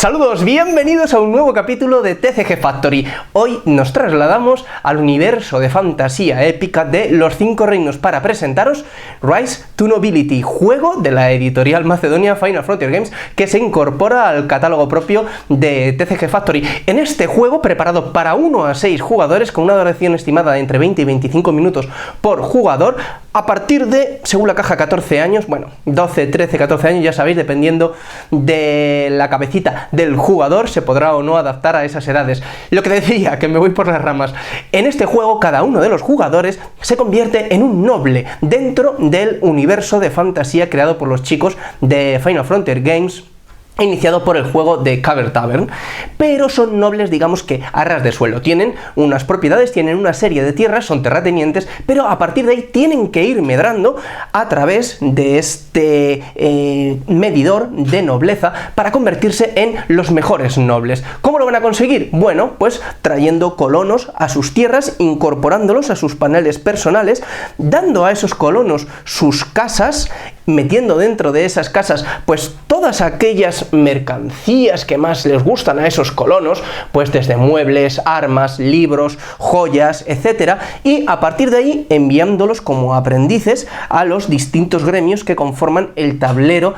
Saludos, bienvenidos a un nuevo capítulo de TCG Factory. Hoy nos trasladamos al universo de fantasía épica de Los Cinco Reinos para presentaros Rise to Nobility, juego de la editorial macedonia Final Frontier Games que se incorpora al catálogo propio de TCG Factory. En este juego, preparado para 1 a 6 jugadores con una duración estimada de entre 20 y 25 minutos por jugador, a partir de, según la caja, 14 años, bueno, 12, 13, 14 años, ya sabéis, dependiendo de la cabecita del jugador, se podrá o no adaptar a esas edades. Lo que decía, que me voy por las ramas. En este juego, cada uno de los jugadores se convierte en un noble dentro del universo de fantasía creado por los chicos de Final Frontier Games, iniciado por el juego de Caber Tavern, pero son nobles, digamos que a ras de suelo. Tienen unas propiedades, tienen una serie de tierras, son terratenientes, pero a partir de ahí tienen que ir medrando a través de este medidor de nobleza para convertirse en los mejores nobles. ¿Cómo lo van a conseguir? Bueno, pues trayendo colonos a sus tierras, incorporándolos a sus paneles personales, dando a esos colonos sus casas, metiendo dentro de esas casas pues todas aquellas mercancías que más les gustan a esos colonos, pues desde muebles, armas, libros, joyas, etcétera, y a partir de ahí enviándolos como aprendices a los distintos gremios que conforman el tablero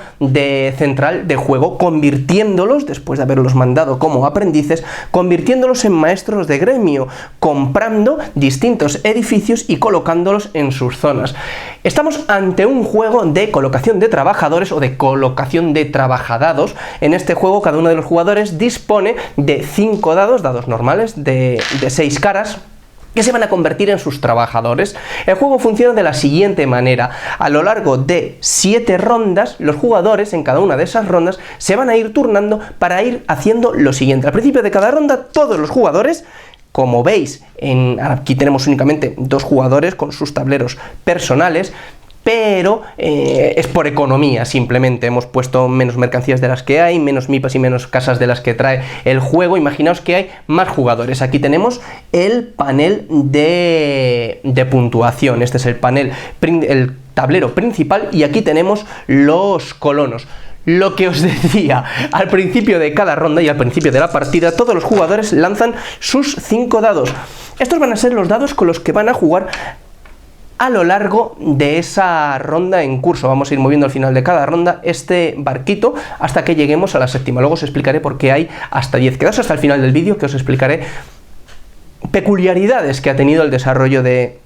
central de juego, convirtiéndolos, después de haberlos mandado como aprendices, convirtiéndolos en maestros de gremio, comprando distintos edificios y colocándolos en sus zonas. Estamos ante un juego de colocación de trabajadores o de colocación de trabajadados. En este juego cada uno de los jugadores dispone de 5 dados normales de 6 caras, que se van a convertir en sus trabajadores. El juego funciona de la siguiente manera: a lo largo de 7 rondas, los jugadores en cada una de esas rondas se van a ir turnando para ir haciendo lo siguiente. Al principio de cada ronda, todos los jugadores, como veis, aquí tenemos únicamente 2 jugadores con sus tableros personales, pero es por economía, simplemente hemos puesto menos mercancías de las que hay, menos mipas y menos casas de las que trae el juego. Imaginaos que hay más jugadores. Aquí tenemos el panel de puntuación. Este es el panel, el tablero principal, y aquí tenemos los colonos. Lo que os decía, al principio de cada ronda y al principio de la partida, todos los jugadores lanzan sus 5 dados. Estos van a ser los dados con los que van a jugar a lo largo de esa ronda en curso. Vamos a ir moviendo al final de cada ronda este barquito hasta que lleguemos a la 7ª. Luego os explicaré por qué hay hasta 10. Quedaos hasta el final del vídeo, que os explicaré peculiaridades que ha tenido el desarrollo de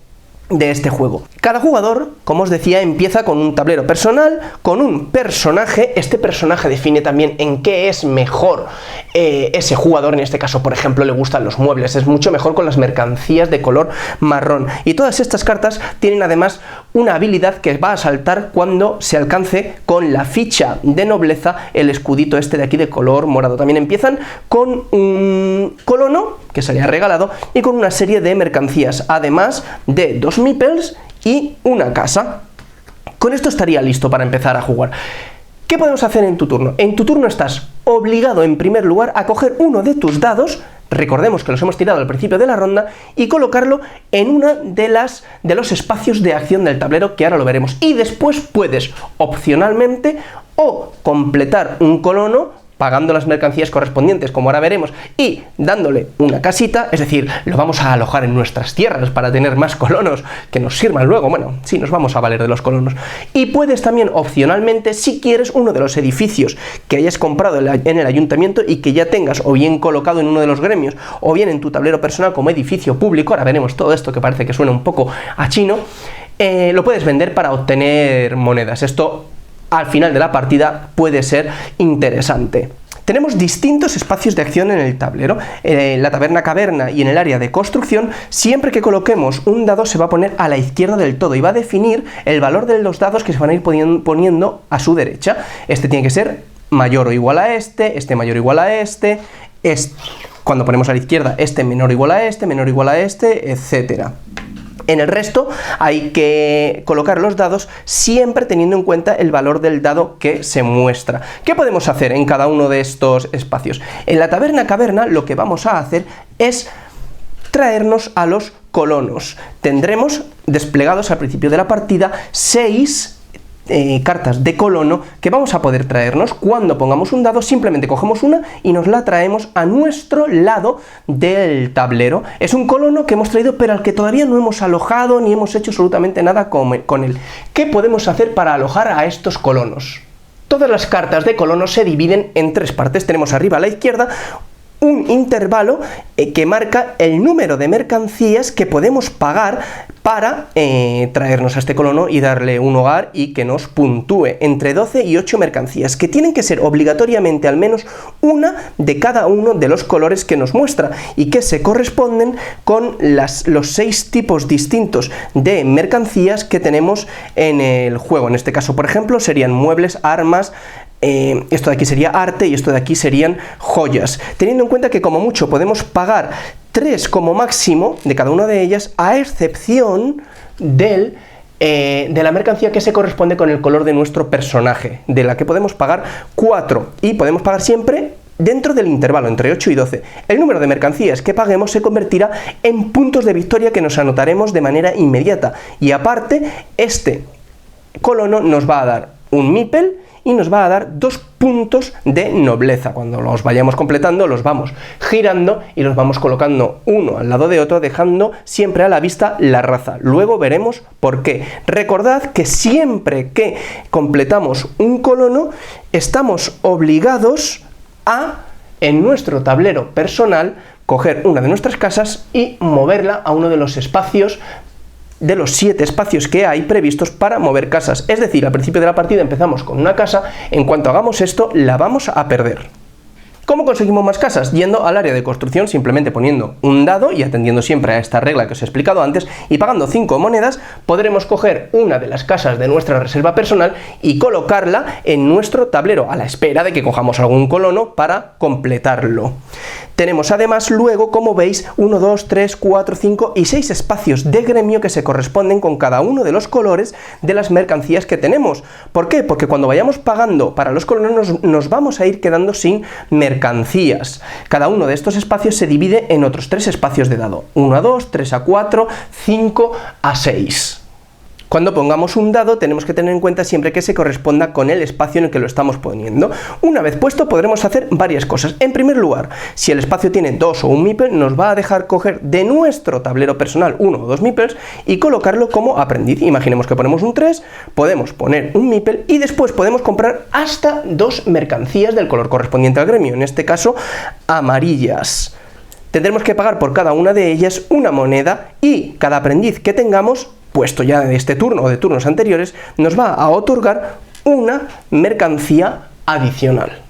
este juego. Cada jugador, como os decía, empieza con un tablero personal, con un personaje. Este personaje define también en qué es mejor ese jugador. En este caso, por ejemplo, le gustan los muebles, es mucho mejor con las mercancías de color marrón. Y todas estas cartas tienen además una habilidad que va a saltar cuando se alcance con la ficha de nobleza el escudito este de aquí de color morado. También empiezan con un colono que se le ha regalado y con una serie de mercancías, además de 2 meeples y una casa. Con esto estaría listo para empezar a jugar. ¿Qué podemos hacer en tu turno? En tu turno estás obligado, en primer lugar, a coger uno de tus dados, recordemos que los hemos tirado al principio de la ronda, y colocarlo en una de los espacios de acción del tablero, que ahora lo veremos. Y después puedes, opcionalmente, o completar un colono pagando las mercancías correspondientes, como ahora veremos, y dándole una casita, es decir, lo vamos a alojar en nuestras tierras para tener más colonos que nos sirvan luego. Bueno, sí, nos vamos a valer de los colonos. Y puedes también, opcionalmente, si quieres, uno de los edificios que hayas comprado en el ayuntamiento y que ya tengas o bien colocado en uno de los gremios o bien en tu tablero personal como edificio público. Ahora veremos todo esto que parece que suena un poco a chino. Lo puedes vender para obtener monedas. Esto, al final de la partida, puede ser interesante. Tenemos distintos espacios de acción en el tablero. La taberna caverna y en el área de construcción, siempre que coloquemos un dado se va a poner a la izquierda del todo y va a definir el valor de los dados que se van a ir poniendo a su derecha. Este tiene que ser mayor o igual a este mayor o igual a este, cuando ponemos a la izquierda, este menor o igual a este, menor o igual a este, etcétera. En el resto hay que colocar los dados siempre teniendo en cuenta el valor del dado que se muestra. ¿Qué podemos hacer en cada uno de estos espacios? En la taberna caverna lo que vamos a hacer es traernos a los colonos. Tendremos desplegados al principio de la partida 6 cartas de colono que vamos a poder traernos cuando pongamos un dado. Simplemente cogemos una y nos la traemos a nuestro lado del tablero. Es un colono que hemos traído pero al que todavía no hemos alojado ni hemos hecho absolutamente nada con él. ¿Qué podemos hacer para alojar a estos colonos? Todas las cartas de colono se dividen en tres partes. Tenemos arriba a la izquierda un intervalo que marca el número de mercancías que podemos pagar para traernos a este colono y darle un hogar y que nos puntúe entre 12 y 8 mercancías, que tienen que ser obligatoriamente al menos una de cada uno de los colores que nos muestra y que se corresponden con los 6 tipos distintos de mercancías que tenemos en el juego. En este caso, por ejemplo, serían muebles, armas, esto de aquí sería arte y esto de aquí serían joyas, teniendo en cuenta que como mucho podemos pagar 3 como máximo de cada una de ellas, a excepción de la mercancía que se corresponde con el color de nuestro personaje, de la que podemos pagar 4 y podemos pagar siempre dentro del intervalo entre 8 y 12. El número de mercancías que paguemos se convertirá en puntos de victoria que nos anotaremos de manera inmediata, y aparte este colono nos va a dar un meeple y nos va a dar 2 puntos de nobleza. Cuando los vayamos completando los vamos girando y los vamos colocando uno al lado de otro, dejando siempre a la vista la raza. Luego veremos por qué. Recordad que siempre que completamos un colono estamos obligados a, en nuestro tablero personal, coger una de nuestras casas y moverla a uno de los espacios, de los 7 espacios que hay previstos para mover casas. Es decir, al principio de la partida empezamos con una casa, en cuanto hagamos esto la vamos a perder. ¿Cómo conseguimos más casas? Yendo al área de construcción, simplemente poniendo un dado y atendiendo siempre a esta regla que os he explicado antes, y pagando 5 monedas podremos coger una de las casas de nuestra reserva personal y colocarla en nuestro tablero, a la espera de que cojamos algún colono para completarlo. Tenemos además luego, como veis, 1, 2, 3, 4, 5 y 6 espacios de gremio que se corresponden con cada uno de los colores de las mercancías que tenemos. ¿Por qué? Porque cuando vayamos pagando para los colonos nos vamos a ir quedando sin mercancías. Cada uno de estos espacios se divide en otros 3 espacios de dado. 1 a 2, 3 a 4, 5 a 6. Cuando pongamos un dado tenemos que tener en cuenta siempre que se corresponda con el espacio en el que lo estamos poniendo. Una vez puesto podremos hacer varias cosas. En primer lugar, si el espacio tiene 2 o un meeple, nos va a dejar coger de nuestro tablero personal 1 o 2 meeples y colocarlo como aprendiz. Imaginemos que ponemos un 3, podemos poner un meeple y después podemos comprar hasta 2 mercancías del color correspondiente al gremio, en este caso amarillas. Tendremos que pagar por cada una de ellas una moneda y cada aprendiz que tengamos puesto ya de este turno o de turnos anteriores nos va a otorgar una mercancía adicional.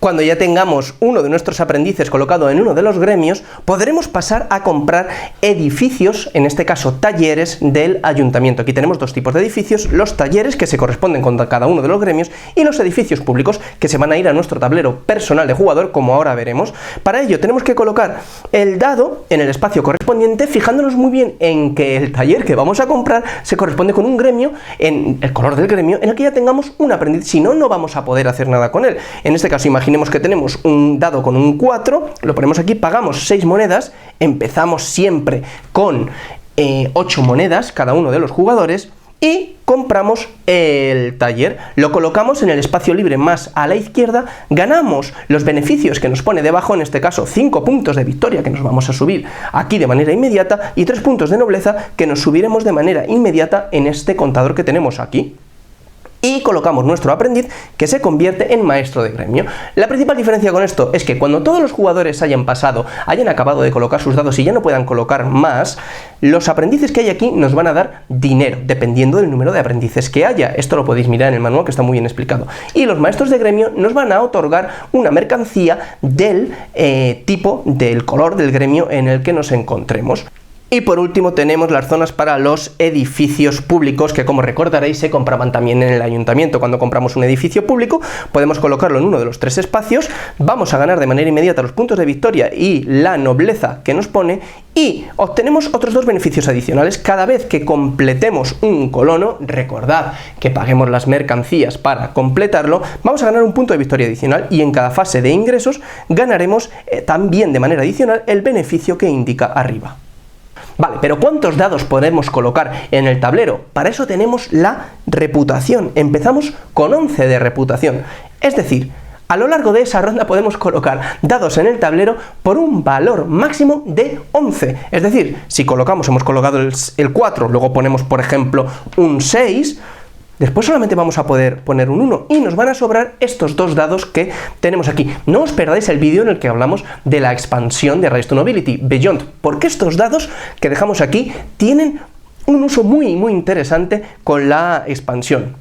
Cuando ya tengamos uno de nuestros aprendices colocado en uno de los gremios, podremos pasar a comprar edificios, en este caso talleres del ayuntamiento. Aquí tenemos 2 tipos de edificios: los talleres, que se corresponden con cada uno de los gremios, y los edificios públicos, que se van a ir a nuestro tablero personal de jugador, como ahora veremos. Para ello tenemos que colocar el dado en el espacio correspondiente, fijándonos muy bien en que el taller que vamos a comprar se corresponde con un gremio, en el color del gremio, en el que ya tengamos un aprendiz. Si no, no vamos a poder hacer nada con él. En este caso, imaginemos que tenemos un dado con un 4, lo ponemos aquí, pagamos 6 monedas, empezamos siempre con 8 monedas cada uno de los jugadores y compramos el taller, lo colocamos en el espacio libre más a la izquierda, ganamos los beneficios que nos pone debajo, en este caso 5 puntos de victoria que nos vamos a subir aquí de manera inmediata y 3 puntos de nobleza que nos subiremos de manera inmediata en este contador que tenemos aquí. Y colocamos nuestro aprendiz, que se convierte en maestro de gremio. La principal diferencia con esto es que cuando todos los jugadores hayan pasado, hayan acabado de colocar sus dados y ya no puedan colocar más, los aprendices que hay aquí nos van a dar dinero, dependiendo del número de aprendices que haya. Esto lo podéis mirar en el manual, que está muy bien explicado. Y los maestros de gremio nos van a otorgar una mercancía del tipo, del color del gremio en el que nos encontremos. Y por último tenemos las zonas para los edificios públicos, que como recordaréis se compraban también en el ayuntamiento. Cuando compramos un edificio público podemos colocarlo en uno de los 3 espacios, vamos a ganar de manera inmediata los puntos de victoria y la nobleza que nos pone, y obtenemos otros 2 beneficios adicionales cada vez que completemos un colono. Recordad que paguemos las mercancías para completarlo, vamos a ganar un punto de victoria adicional, y en cada fase de ingresos ganaremos también de manera adicional el beneficio que indica arriba. Vale, pero ¿cuántos dados podemos colocar en el tablero? Para eso tenemos la reputación. Empezamos con 11 de reputación. Es decir, a lo largo de esa ronda podemos colocar dados en el tablero por un valor máximo de 11. Es decir, si hemos colocado el 4, luego ponemos, por ejemplo, un 6... Después solamente vamos a poder poner un 1 y nos van a sobrar estos dos dados que tenemos aquí. No os perdáis el vídeo en el que hablamos de la expansión de Rise to Nobility, Beyond, porque estos dados que dejamos aquí tienen un uso muy interesante con la expansión.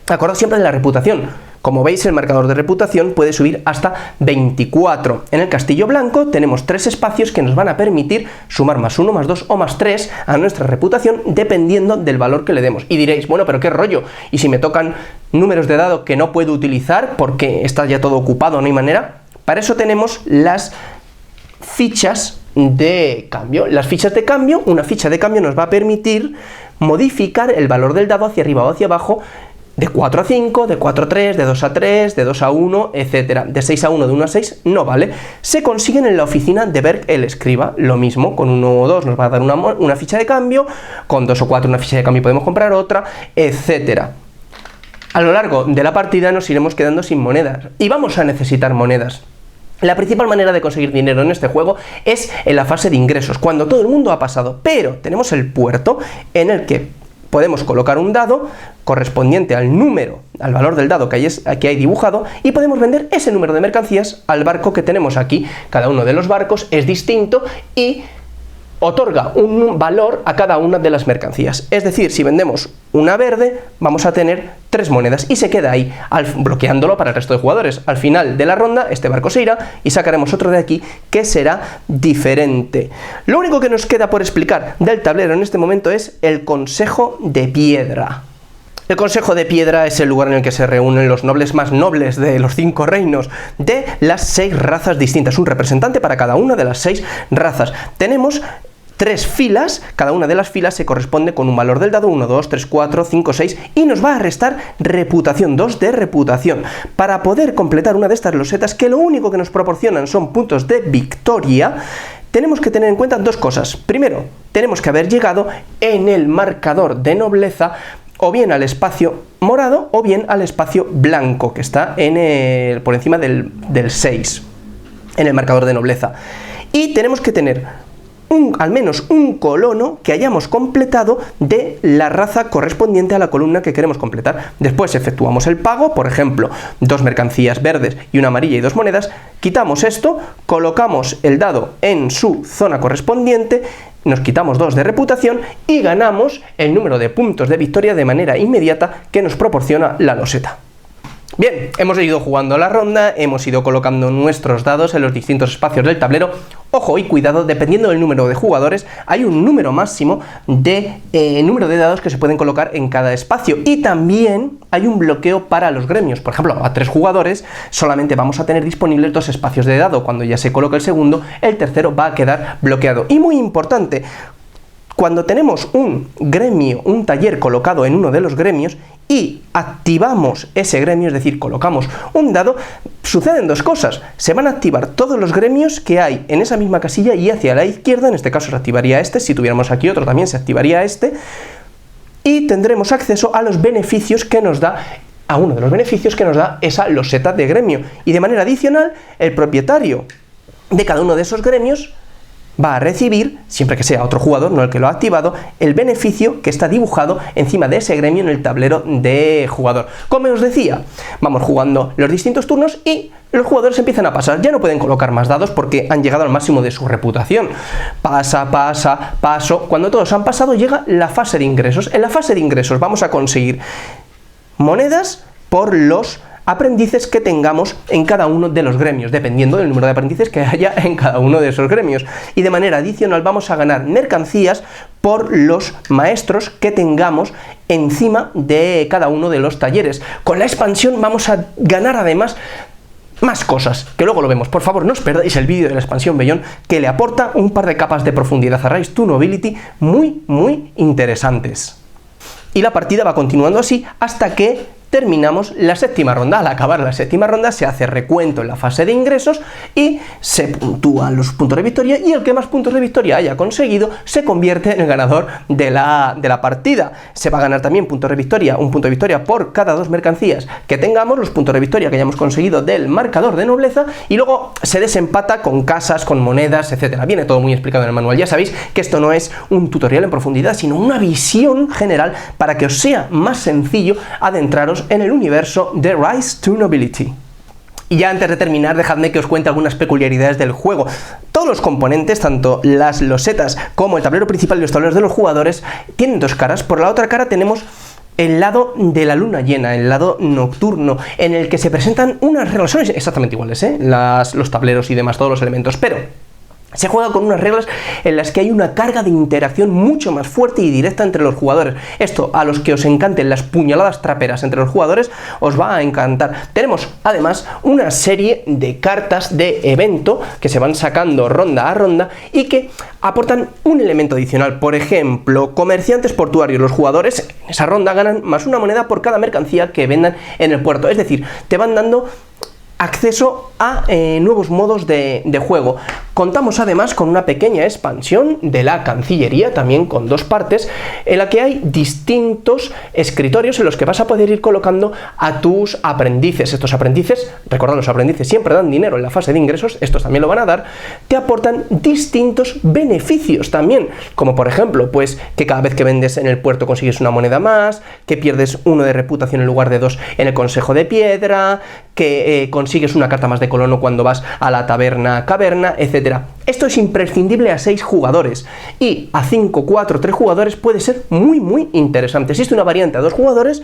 Acordad siempre de la reputación. Como veis, el marcador de reputación puede subir hasta 24. En el castillo blanco tenemos 3 espacios que nos van a permitir sumar más 1, más 2 o más 3 a nuestra reputación dependiendo del valor que le demos. Y diréis, bueno, pero qué rollo, y si me tocan números de dado que no puedo utilizar porque está ya todo ocupado, no hay manera. Para eso tenemos las fichas de cambio. Las fichas de cambio, una ficha de cambio nos va a permitir modificar el valor del dado hacia arriba o hacia abajo, de 4 a 5, de 4 a 3, de 2 a 3, de 2 a 1, etc. De 6 a 1, de 1 a 6, no vale. Se consiguen en la oficina de Berg el escriba. Lo mismo, con 1 o 2 nos va a dar una ficha de cambio, con 2 o 4 una ficha de cambio podemos comprar otra, etc. A lo largo de la partida nos iremos quedando sin monedas, y vamos a necesitar monedas. La principal manera de conseguir dinero en este juego es en la fase de ingresos, cuando todo el mundo ha pasado, pero tenemos el puerto en el que podemos colocar un dado correspondiente al valor del dado que hay dibujado, y podemos vender ese número de mercancías al barco que tenemos aquí. Cada uno de los barcos es distinto y otorga un valor a cada una de las mercancías. Es decir, si vendemos una verde, vamos a tener 3 monedas y se queda ahí, bloqueándolo para el resto de jugadores. Al final de la ronda, este barco se irá y sacaremos otro de aquí que será diferente. Lo único que nos queda por explicar del tablero en este momento es el Consejo de Piedra. El Consejo de Piedra es el lugar en el que se reúnen los nobles más nobles de los 5 reinos, de las 6 razas distintas, un representante para cada una de las 6 razas. Tenemos 3 filas, cada una de las filas se corresponde con un valor del dado, 1, 2, 3, 4, 5, 6, y nos va a restar reputación, 2 de reputación. Para poder completar una de estas losetas, que lo único que nos proporcionan son puntos de victoria, tenemos que tener en cuenta 2 cosas. Primero, tenemos que haber llegado en el marcador de nobleza o bien al espacio morado o bien al espacio blanco, que está por encima del 6, en el marcador de nobleza. Y tenemos que tener al menos un colono que hayamos completado de la raza correspondiente a la columna que queremos completar. Después efectuamos el pago, por ejemplo, 2 mercancías verdes y una amarilla y 2 monedas, quitamos esto, colocamos el dado en su zona correspondiente, nos quitamos 2 de reputación y ganamos el número de puntos de victoria de manera inmediata que nos proporciona la loseta. Bien, hemos ido jugando la ronda, hemos ido colocando nuestros dados en los distintos espacios del tablero. Ojo y cuidado, dependiendo del número de jugadores, hay un número máximo de número de dados que se pueden colocar en cada espacio, y también hay un bloqueo para los gremios. Por ejemplo, a 3 jugadores solamente vamos a tener disponibles 2 espacios de dado. Cuando ya se coloque el segundo, el tercero va a quedar bloqueado. Y muy importante, cuando tenemos un gremio, un taller colocado en uno de los gremios y activamos ese gremio, es decir, colocamos un dado, suceden 2 cosas. Se van a activar todos los gremios que hay en esa misma casilla y hacia la izquierda, en este caso se activaría este, si tuviéramos aquí otro también se activaría este, y tendremos acceso a los beneficios que nos da, a uno de los beneficios que nos da esa loseta de gremio. Y de manera adicional, el propietario de cada uno de esos gremios va a recibir, siempre que sea otro jugador, no el que lo ha activado, el beneficio que está dibujado encima de ese gremio en el tablero de jugador. Como os decía, vamos jugando los distintos turnos y los jugadores empiezan a pasar. Ya no pueden colocar más dados porque han llegado al máximo de su reputación. Paso. Cuando todos han pasado, llega la fase de ingresos. En la fase de ingresos vamos a conseguir monedas por los aprendices que tengamos en cada uno de los gremios, dependiendo del número de aprendices que haya en cada uno de esos gremios. Y de manera adicional vamos a ganar mercancías por los maestros que tengamos encima de cada uno de los talleres. Con la expansión vamos a ganar además más cosas, que luego lo vemos. Por favor, no os perdáis el vídeo de la expansión Beyond, que le aporta un par de capas de profundidad a Rise to Nobility muy interesantes. Y la partida va continuando así hasta que terminamos la séptima ronda. Al acabar la séptima ronda se hace recuento en la fase de ingresos y se puntúan los puntos de victoria, y el que más puntos de victoria haya conseguido se convierte en el ganador de la partida. Se va a ganar también puntos de victoria, un punto de victoria por cada 2 mercancías que tengamos, los puntos de victoria que hayamos conseguido del marcador de nobleza, y luego se desempata con casas, con monedas, etcétera. Viene todo muy explicado en el manual. Ya sabéis que esto no es un tutorial en profundidad, sino una visión general para que os sea más sencillo adentraros en el universo de Rise to Nobility. Y ya antes de terminar, dejadme que os cuente algunas peculiaridades del juego. Todos los componentes, tanto las losetas como el tablero principal y los tableros de los jugadores, tienen 2 caras. Por la otra cara tenemos el lado de la luna llena, el lado nocturno, en el que se presentan unas reglas. Son exactamente iguales, los tableros y demás, todos los elementos, pero se juega con unas reglas en las que hay una carga de interacción mucho más fuerte y directa entre los jugadores. Esto, a los que os encanten las puñaladas traperas entre los jugadores, os va a encantar. Tenemos además una serie de cartas de evento que se van sacando ronda a ronda y que aportan un elemento adicional. Por ejemplo, comerciantes portuarios. Los jugadores en esa ronda ganan más 1 moneda por cada mercancía que vendan en el puerto. Es decir, te van dando acceso a nuevos modos de juego. Contamos además con una pequeña expansión de la Cancillería, también con 2 partes, en la que hay distintos escritorios en los que vas a poder ir colocando a tus aprendices. Estos aprendices, recordad, los aprendices siempre dan dinero en la fase de ingresos, estos también lo van a dar, te aportan distintos beneficios también, como por ejemplo, pues que cada vez que vendes en el puerto consigues una moneda más, que pierdes 1 de reputación en lugar de 2 en el Consejo de Piedra, que consigues una carta más de colono cuando vas a la taberna caverna, etc. Esto es imprescindible a 6 jugadores, y a 5, 4, 3 jugadores puede ser muy interesante. Existe una variante a 2 jugadores,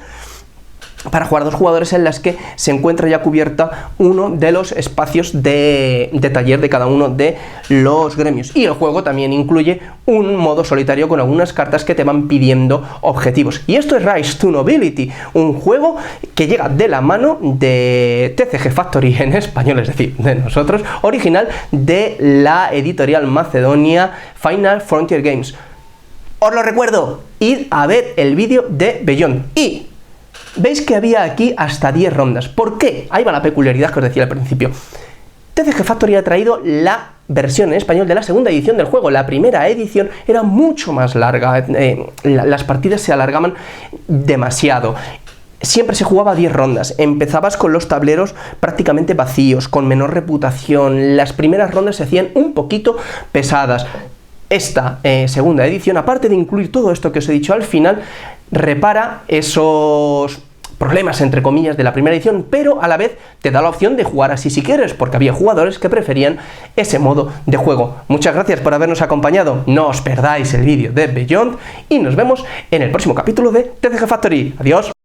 para jugar 2 jugadores, en las que se encuentra ya cubierta uno de los espacios de taller de cada uno de los gremios. Y el juego también incluye un modo solitario con algunas cartas que te van pidiendo objetivos. Y esto es Rise to Nobility, un juego que llega de la mano de TCG Factory en español, es decir, de nosotros, original de la editorial macedonia Final Frontier Games. Os lo recuerdo, id a ver el vídeo de Beyond. Y veis que había aquí hasta 10 rondas. ¿Por qué? Ahí va la peculiaridad que os decía al principio. TCG Factory ha traído la versión en español de la segunda edición del juego. La primera edición era mucho más larga, las partidas se alargaban demasiado. Siempre se jugaba 10 rondas, empezabas con los tableros prácticamente vacíos, con menor reputación, las primeras rondas se hacían un poquito pesadas. Esta segunda edición, aparte de incluir todo esto que os he dicho al final, repara esos problemas, entre comillas, de la primera edición, pero a la vez te da la opción de jugar así si quieres, porque había jugadores que preferían ese modo de juego. Muchas gracias por habernos acompañado, no os perdáis el vídeo de Beyond y nos vemos en el próximo capítulo de TCG Factory. Adiós.